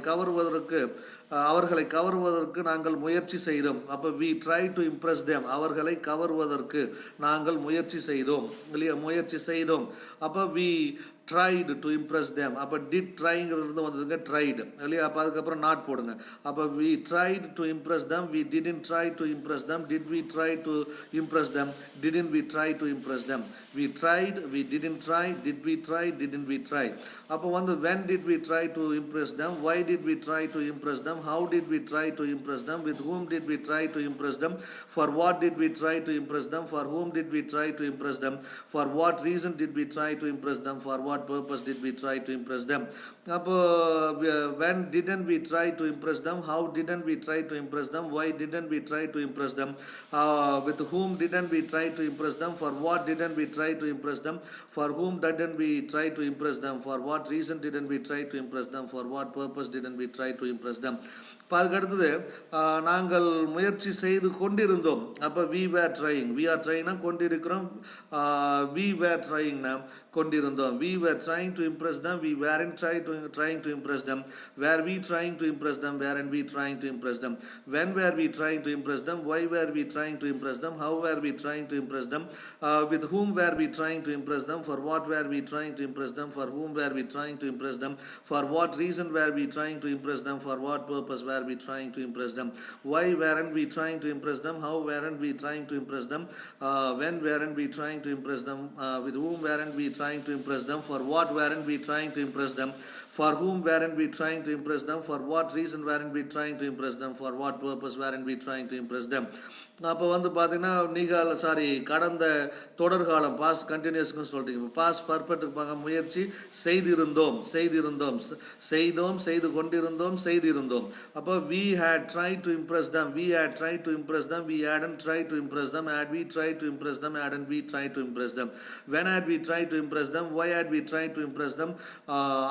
கவர்வதற்கு நாங்கள் முயற்சி செய்தோம். அப்போ we try to impress them, அவர்களை கவர்வதற்கு நாங்கள் முயற்சி செய்தோம் இல்லையா, முயற்சி செய்தோம். அப்போ we tried to impress them. அப்போ did tryங்கிறது வந்ததுங்க tried இல்லையா. அப்போ அதுக்கப்புறம் நாட் போடுங்க. அப்போ we tried to impress them, we didn't try to impress them, did we try to impress them, didn't we try to impress them, we tried, we didn't try, did we try, didn't we try. அப்போ வந்து when did we try to impress them, why did we try to impress them, how did we try to impress them, with whom did we try to impress them, for what did we try to impress them, for whom did we try to impress them, for what reason did we try to impress them, for what purpose did we try to impress them. அப்போ when didn't we try to impress them, how didn't we try to impress them, why didn't we try to impress them, with whom didn't we try to impress them, for what didn't we try to impress them, for whom didn't we try to impress them, for what reason didn't we try to impress them, for what purpose didn't we try to impress them. இப்போ அதுக்கடுத்தது நாங்கள் முயற்சி செய்து கொண்டிருந்தோம். அப்போ we were trying, we are tryingனா கொண்டிருக்கிறோம், we were tryingனா கொண்டிருந்தோம். We were trying to impress them, we weren't trying to impress them, were we trying to impress them, weren't we trying to impress them, when were we trying to impress them, why were we trying to impress them, how were we trying to impress them, with whom were we trying to impress them, for what were we trying to impress them, for whom were we trying to impress them, for what reason were we trying to impress them, for what purpose were we trying to impress them, why weren't we trying to impress them, how weren't we trying to impress them, when weren't we trying to impress them, with whom weren't we trying to impress them, for what weren't we trying to impress them, for whom weren't we trying to impress them, for what reason weren't we trying to impress them, for what purpose weren't we trying to impress them. அப்போ வந்து பார்த்தீங்கன்னா கடந்த தொடர்காலம் பாஸ்ட் கண்டினியூஸ்க்குன்னு சொல்லிட்டீங்க. பாஸ்ட் பர்ஃபெக்ட்டுக்கு பார்க்க முயற்சி செய்திருந்தோம், செய்து கொண்டிருந்தோம், செய்திருந்தோம். அப்போ we had tried to impress them, we had tried to impress them, we hadn't tried to impress them, had we tried to impress them, hadn't we tried to impress them, when had we tried to impress them, why had we tried to impress them,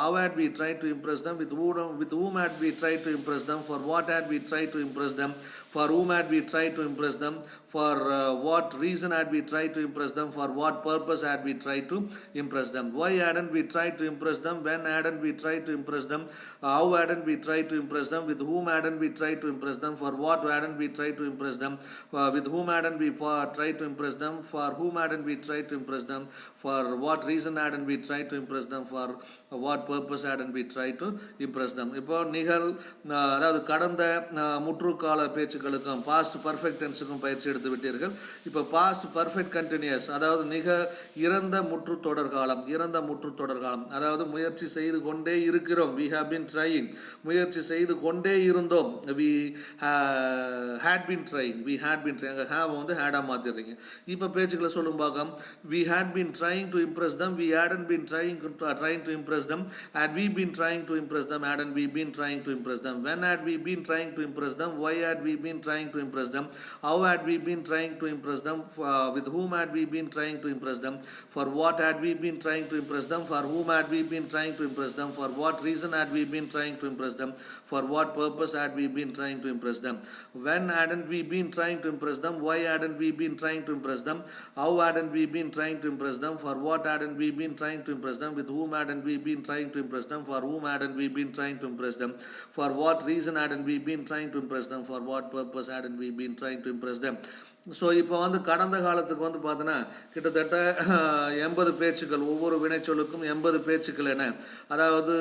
how had we tried to impress them, with whom had we tried to impress them, for what had we tried to impress them, for whom had we tried to impress them, for what reason had we tried to impress them, for what purpose had we tried to impress them, why hadn't we tried to impress them, when hadn't we tried to impress them, how hadn't we tried to impress them, with whom hadn't we tried to impress them, for what hadn't we tried to impress them, with whom hadn't we tried to impress them, for whom hadn't we tried to impress them, for what reason hadn't we tried to impress them, for what purpose hadn't we tried to impress them. இப்போ அதாவது கடந்த முற்றுக்கால பேச்சுக்களுக்கும் பாஸ்ட் பர்ஃபெக்ட் டென்ஸுக்கும் பயிற்சி எடுத்து முடித்து விட்டீர்கள். இப்போ பாஸ்ட் பர்ஃபெக்ட் கண்டினியூஸ், அதாவது மிக இறந்த முற்று தொடர்காலம். இறந்த முற்று தொடர்காலம் அதாவது முயற்சி செய்து கொண்டே இருக்கிறோம். we have been trying, முயற்சி செய்து கொண்டே இருந்தோம். we had been trying, we had been trying. அங்கே have வந்து had மாற்றிடுறீங்க. இப்போ பேச்சுக்களை சொல்லும் பார்க்கலாம். we had been trying to impress them, we hadn't been trying to impress them, had we been trying to impress them, hadn't we been trying to impress them, when had we been trying to impress them, why had we been trying to impress them, how had we been trying to impress them, with whom had we been trying to impress them, for what had we been trying to impress them, for whom had we been trying to impress them, for what reason had we been trying to impress them, for what purpose had we been trying to impress them, when hadn't we been trying to impress them, why hadn't we been trying to impress them, how hadn't we been trying to impress them, for what hadn't we been trying to impress them, with whom hadn't we been trying to impress them, for whom hadn't we been trying to impress them, for what reason hadn't we been trying to impress them, for what purpose hadn't we been trying to impress them. So இப்போ வந்து கடந்த காலத்துக்கு வந்து பார்த்தோன்னா கிட்டத்தட்ட 80 பேச்சுக்கள், ஒவ்வொரு வினைச்சொல்லுக்கும் 80 பேச்சுக்கள் என, அதாவது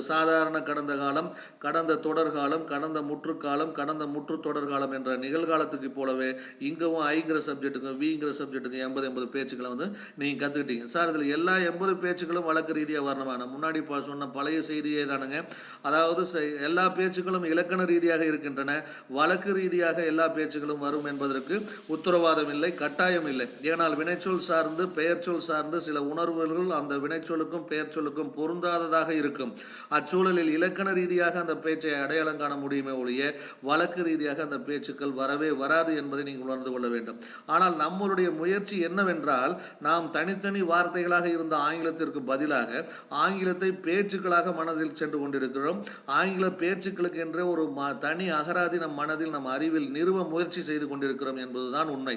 சாதாரண கடந்த காலம், கடந்த தொடர்காலம், கடந்த முற்றுக்காலம், கடந்த முற்று தொடர்காலம் என்ற நிகழ்காலத்துக்கு போலவே இங்கவும் ஐங்கிற சப்ஜெக்ட்டுக்கும் விங்கிற சப்ஜெக்ட்டுக்கும் 80 பேச்சுக்களை வந்து நீங்கள் கற்றுக்கிட்டீங்க. சார் இதில் எல்லா 80 பேச்சுக்களும் வழக்கு ரீதியாக வரணுமா? நான் முன்னாடி சொன்ன பழைய செய்தியே தானுங்க. அதாவது எல்லா பேச்சுக்களும் இலக்கண ரீதியாக இருக்கின்றன, வழக்கு ரீதியாக எல்லா பேச்சுக்களும் வரும் என்பதற்கு உத்தரவாதம் இல்லை, கட்டாயம் இல்லை. ஏனால் வினைச்சொல் சார்ந்து பெயர் சொல் சார்ந்து சில உணர்வுகள் அந்த வினைச்சொல்லுக்கும் பெயர் சொல்லுக்கும் பொருந்தாததாக இருக்கும். அச்சூழலில் இலக்கண ரீதியாக அந்த பேச்சை அடையாளம் காண முடியுமே ஒழிய வழக்கு ரீதியாக அந்த பேச்சுக்கள் வரவே வராது என்பதை நீங்கள் உணர்ந்து கொள்ள வேண்டும். ஆனால் நம்மளுடைய முயற்சி என்னவென்றால், நாம் தனித்தனி வார்த்தைகளாக இருந்த ஆங்கிலத்திற்கு பதிலாக ஆங்கிலத்தை பேச்சுக்களாக மனதில் சென்று கொண்டிருக்கிறோம். ஆங்கில பேச்சுக்களுக்கு என்றே ஒரு தனி அகராதி நம் மனதில், நம் அறிவில் நிறுவ முயற்சி செய்து கொண்டிருக்கிறோம் என்பதுதான் உண்மை.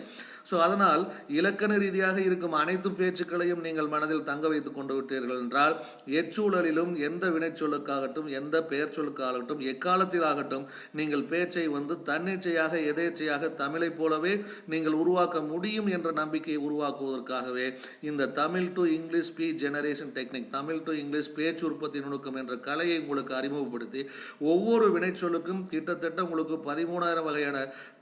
ஸோ அதனால் இலக்கண ரீதியாக இருக்கும் அனைத்து பேச்சுக்களையும் நீங்கள் மனதில் தங்க வைத்துக் கொண்டு விட்டீர்கள் என்றால் எச்சூழலிலும் எந்த வினைச்சொல்லுக்காகட்டும் எந்த பெயர் சொல்லுக்காகட்டும் எக்காலத்திலாகட்டும் நீங்கள் பேச்சை வந்து தன்னிச்சையாக எதேச்சையாக தமிழை போலவே நீங்கள் உருவாக்க முடியும் என்ற நம்பிக்கையை உருவாக்குவதற்காகவே இந்த Tamil to English speech generation technique, Tamil to English பேச்சு உற்பத்தி நுணுக்கம் என்ற கலையை உங்களுக்கு அறிமுகப்படுத்தி ஒவ்வொரு வினைச்சொல்லுக்கும் கிட்டத்தட்ட உங்களுக்கு 13,000 வகையான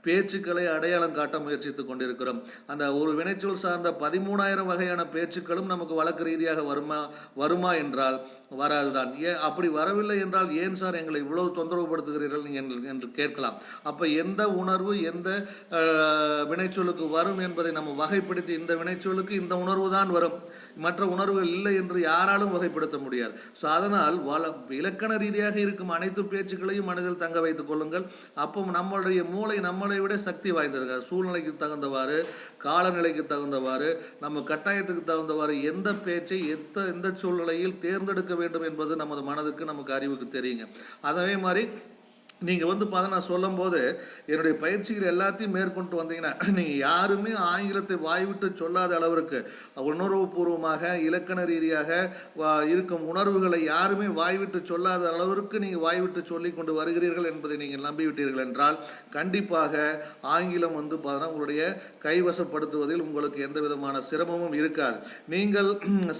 பேச்சுக்களை அடையாளம் காட்ட முயற்சித்துக் கொண்டிருக்கிறோம். அந்த ஒரு வினைச்சொல் சார்ந்த 13,000 வகையான பேச்சுக்களும் நமக்கு வழக்கு ரீதியாக வருமா என்றால் வராதுதான். அப்படி வரவில்லை என்றால் ஏன் சார் எங்களை இவ்வளவு தொந்தரவுபடுத்துகிறீர்கள் என்று கேட்கலாம். அப்ப எந்த உணர்வு எந்த வினைச்சொல்லுக்கு வரும் என்பதை நம்ம வகைப்படுத்தி இந்த வினைச்சொல்லுக்கு இந்த உணர்வு தான் வரும், மற்ற உணர்வுகள் இல்லை என்று யாராலும் வகைப்படுத்த முடியாது. ஸோ அதனால் இலக்கண ரீதியாக இருக்கும் அனைத்து பேச்சுக்களையும் மனதில் தங்க வைத்துக் கொள்ளுங்கள். அப்போ நம்மளுடைய மூளை நம்மளை விட சக்தி வாய்ந்திருக்காது. சூழ்நிலைக்கு தகுந்தவாறு, காலநிலைக்கு தகுந்தவாறு, நம்ம கட்டாயத்துக்கு தகுந்தவாறு எந்த பேச்சை எந்த சூழ்நிலையில் தேர்ந்தெடுக்க வேண்டும் என்பது நமது மனதுக்கு நமக்கு அறிவுக்கு தெரியுங்க. அதே மாதிரி நீங்கள் வந்து பார்த்தா நான் சொல்லும் போது என்னுடைய பயிற்சிகள் எல்லாத்தையும் மேற்கொண்டு வந்தீங்கன்னா நீங்கள் யாருமே ஆங்கிலத்தை வாய்விட்டு சொல்லாத அளவிற்கு உணர்வுபூர்வமாக இலக்கண ரீதியாக இருக்கும் உணர்வுகளை யாருமே வாய்விட்டு சொல்லாத அளவிற்கு நீங்கள் வாய்விட்டு சொல்லி கொண்டு வருகிறீர்கள் என்பதை நீங்கள் நம்பிவிட்டீர்கள் என்றால் கண்டிப்பாக ஆங்கிலம் வந்து பார்த்தா உங்களுடைய கைவசப்படுத்துவதில் உங்களுக்கு எந்த விதமான சிரமமும் இருக்காது. நீங்கள்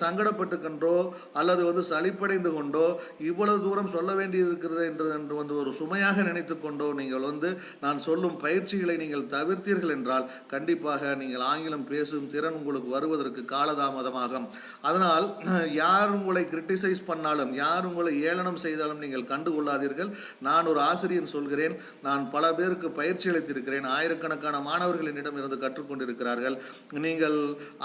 சங்கடப்பட்டு கொண்டோ அல்லது வந்து சலிப்படைந்து கொண்டோ இவ்வளவு தூரம் சொல்ல வேண்டியது இருக்கிறது என்று வந்து ஒரு சுமையாக நினைத்து கொண்டோ நீங்கள் வந்து நான் சொல்லும் பயிற்சிகளை நீங்கள் தவிர்த்தீர்கள் என்றால் கண்டிப்பாக நீங்கள் ஆங்கிலம் பேசும் திறன் உங்களுக்கு வருவதற்கு காலதாமதமாகும். அதனால் யார் உங்களை கிரிட்டிசைஸ் பண்ணாலும் யார் உங்களை ஏளனம் செய்தாலும் நீங்கள் கண்டுகொள்ளாதீர்கள். நான் ஒரு ஆசிரியன் சொல்கிறேன், நான் பல பேருக்கு பயிற்சி அளித்திருக்கிறேன், ஆயிரக்கணக்கான மாணவர்கள் என்னிடம் இருந்து கற்றுக்கொண்டிருக்கிறார்கள்.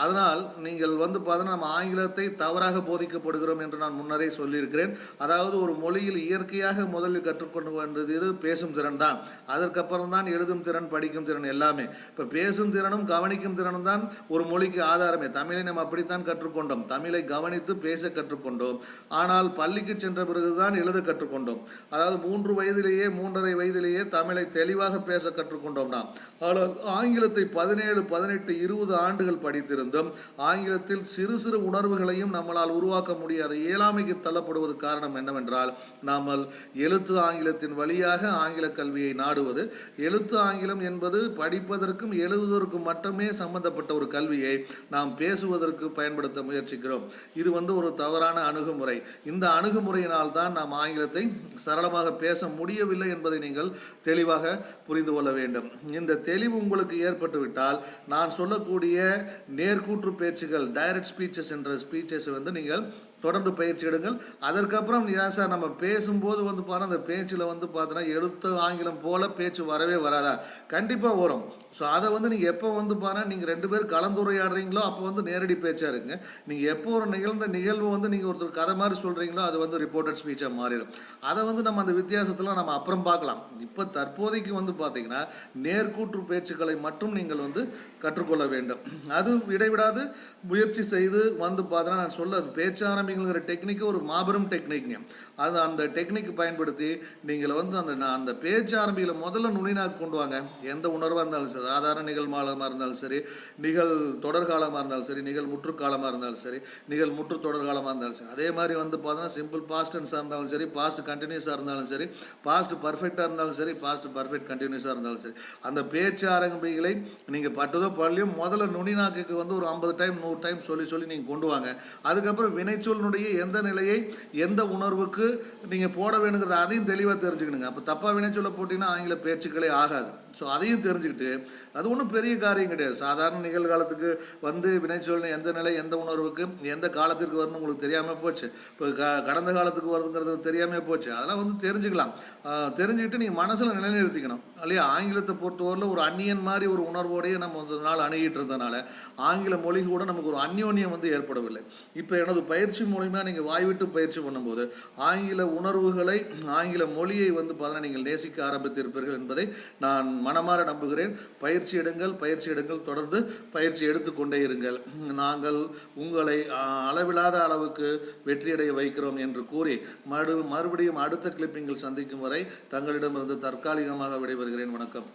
அதனால் நீங்கள் வந்து பார்த்தா நம்ம ஆங்கிலத்தை தவறாக போதிக்கப்படுகிறோம் என்று நான் முன்னரே சொல்லியிருக்கிறேன். அதாவது ஒரு மொழியில் இயற்கையாக முதலில் கற்றுக்கொண்டு வந்தது பேசும் திறன் தான், அதற்கப்புறம் தான் எழுதும் திறன், படிக்கும் திறன் எல்லாமே. இப்ப பேசும் திறனும் கவனிக்கும் திறனும் தான் ஒரு மொழிக்கு ஆதாரமே. தமிழை நம்ம அப்படித்தான் கற்றுக்கொண்டோம், தமிழை கவனித்து பேச கற்றுக்கொண்டோம். ஆனால் பள்ளிக்கு சென்ற பிறகுதான் எழுத கற்றுக்கொண்டோம். அதாவது 3 வயதிலேயே 3.5 வயதிலேயே தமிழை தெளிவாக பேச கற்றுக்கொண்டோம் நாம். ஆனால் ஆங்கிலத்தை 17, 18, 20 ஆண்டுகள் படித்திருந்தும் ஆங்கிலத்தில் சிறு சிறு உணர்வுகளையும் நம்மளால் உருவாக்க முடியாத இயலாமைக்கு தள்ளப்படுவது காரணம் என்னவென்றால் நாமல் எழுத்து ஆங்கிலத்தின் வழியாக வழியாக ஆங்கில கல்வியை நாடுவது. எழுத்து ஆங்கிலம் என்பது படிப்பதற்கும் எழுதுவதற்கும் மட்டுமே சம்பந்தப்பட்ட ஒரு கல்வியை நாம் பேசுவதற்கு பயன்படுத்த முயற்சிக்கிறோம். இது ஒரு தவறான அணுகுமுறை. இந்த அணுகுமுறையினால் தான் நாம் ஆங்கிலத்தை சரளமாக பேச முடியவில்லை என்பதை நீங்கள் தெளிவாக புரிந்து கொள்ள வேண்டும். இந்த தெளிவு உங்களுக்கு ஏற்பட்டுவிட்டால் நான் சொல்லக்கூடிய நேர்கூற்று பேச்சுகள், டைரக்ட் ஸ்பீச்சஸ் என்ற ஸ்பீச்சஸ் நீங்கள் தொடர்ந்து பயிற்சி எடுங்கள். அதற்கப்புறம் ஏன் சார் நம்ம பேசும்போது பாருங்கள் அந்த பேச்சில் பார்த்தோன்னா எழுத்து ஆங்கிலம் போல் பேச்சு வரவே வராதா? கண்டிப்பாக வரும். ஸோ அதை நீங்கள் எப்போ பாருங்கள் நீங்கள் 2 பேர் கலந்துரையாடுறீங்களோ அப்போ நேரடி பேச்சாக இருக்குங்க. நீங்கள் எப்போ ஒரு நிகழ்ந்த நிகழ்வு நீங்கள் ஒருத்தர் கதை மாதிரி சொல்கிறீங்களோ அது ரிப்போர்ட்டட் ஸ்பீச்சாக மாறிடும். அதை நம்ம அந்த வித்தியாசத்தில் நம்ம அப்புறம் பார்க்கலாம். இப்போ தற்போதைக்கு பார்த்தீங்கன்னா நேர்கூற்று பேச்சுக்களை மட்டும் நீங்கள் கற்றுக்கொள்ள வேண்டும். அது இடைவிடாது முயற்சி செய்து பார்த்தோன்னா நான் சொல்ல பேச்சாரம்பிங்கிற டெக்னிக்கு ஒரு மாபெரும் டெக்னிக்ங்க. அது அந்த டெக்னிக் பயன்படுத்தி நீங்கள் அந்த பேச்சாரம்பியில் முதல்ல நுனிநாக்கு கொண்டு வாங்க. எந்த உணர்வாக இருந்தாலும் சரி, சாதாரண நிகழ்காலமாக இருந்தாலும் சரி, தொடர்காலமாக இருந்தாலும் சரி, முற்றுக்காலமாக இருந்தாலும் சரி, முற்று தொடர்காலமாக இருந்தாலும் சரி, அதே மாதிரி பார்த்தோன்னா சிம்பிள் பாஸ்ட் டென்ஸாக இருந்தாலும் சரி, பாஸ்ட் கண்டினியூஸாக இருந்தாலும் சரி, பாஸ்ட் பர்ஃபெக்டாக இருந்தாலும் சரி, பாஸ்ட் பர்ஃபெக்ட் கண்டினியூஸாக இருந்தாலும் சரி, அந்த பேச்சாரம்பிகளை நீங்கள் பட்டுதோ பள்ளியும் முதல்ல நுனிநாக்குக்கு ஒரு 50 டைம் 100 டைம் சொல்லி நீங்கள் கொண்டு வாங்க. அதுக்கப்புறம் வினைச்சொல்லுடைய எந்த நிலையை எந்த உணர்வுக்கு நீங்கள் போட வேணுங்கிறத அதையும் தெளிவாக தெரிஞ்சுக்கணுங்க. அப்போ தப்பாக வினைச்சொல்ல போட்டிங்கன்னா ஆங்கில பேச்சுக்களே ஆகாது. ஸோ அதையும் தெரிஞ்சுக்கிட்டு அது ஒன்றும் பெரிய காரியம் கிடையாது. சாதாரண நிகழ்காலத்துக்கு வினைச்சொல் எந்த நிலை எந்த உணர்வுக்கு எந்த காலத்திற்கு வரணும் உங்களுக்கு தெரியாமல் போச்சு. இப்போ கடந்த காலத்துக்கு வருதுங்கிறது தெரியாமல் போச்சு. அதெல்லாம் தெரிஞ்சுக்கலாம். தெரிஞ்சுக்கிட்டு நீங்கள் மனசில் நிலைநிறுத்திக்கணும் இல்லையா? ஆங்கிலத்தை பொறுத்தவரையில் ஒரு அந்நியன் மாதிரி ஒரு உணர்வோடையே நம்ம நாள் அணுகிட்டு இருந்ததுனால ஆங்கில மொழி கூட நமக்கு ஒரு அந்யோன்யம் ஏற்படவில்லை. இப்போ எனது பயிற்சி மூலிமா நீங்கள் வாய்விட்டு பயிற்சி பண்ணும்போது ஆங்கில உணர்வுகளை ஆங்கில மொழியை பார்த்தீங்கன்னா நீங்கள் நேசிக்க ஆரம்பித்திருப்பீர்கள் என்பதை நான் மனமாற நம்புகிறேன். பயிற்சி எடுங்கள், தொடர்ந்து பயிற்சி எடுத்துக்கொண்டே இருங்கள். நாங்கள் உங்களை அளவிலாத அளவுக்கு வெற்றியடைய வைக்கிறோம் என்று கூறி மறுபடியும் அடுத்த கிளிப்பிங்கில் சந்திக்கும் வரை தங்களிடமிருந்து தற்காலிகமாக விடைபெறுகிறேன். வணக்கம்.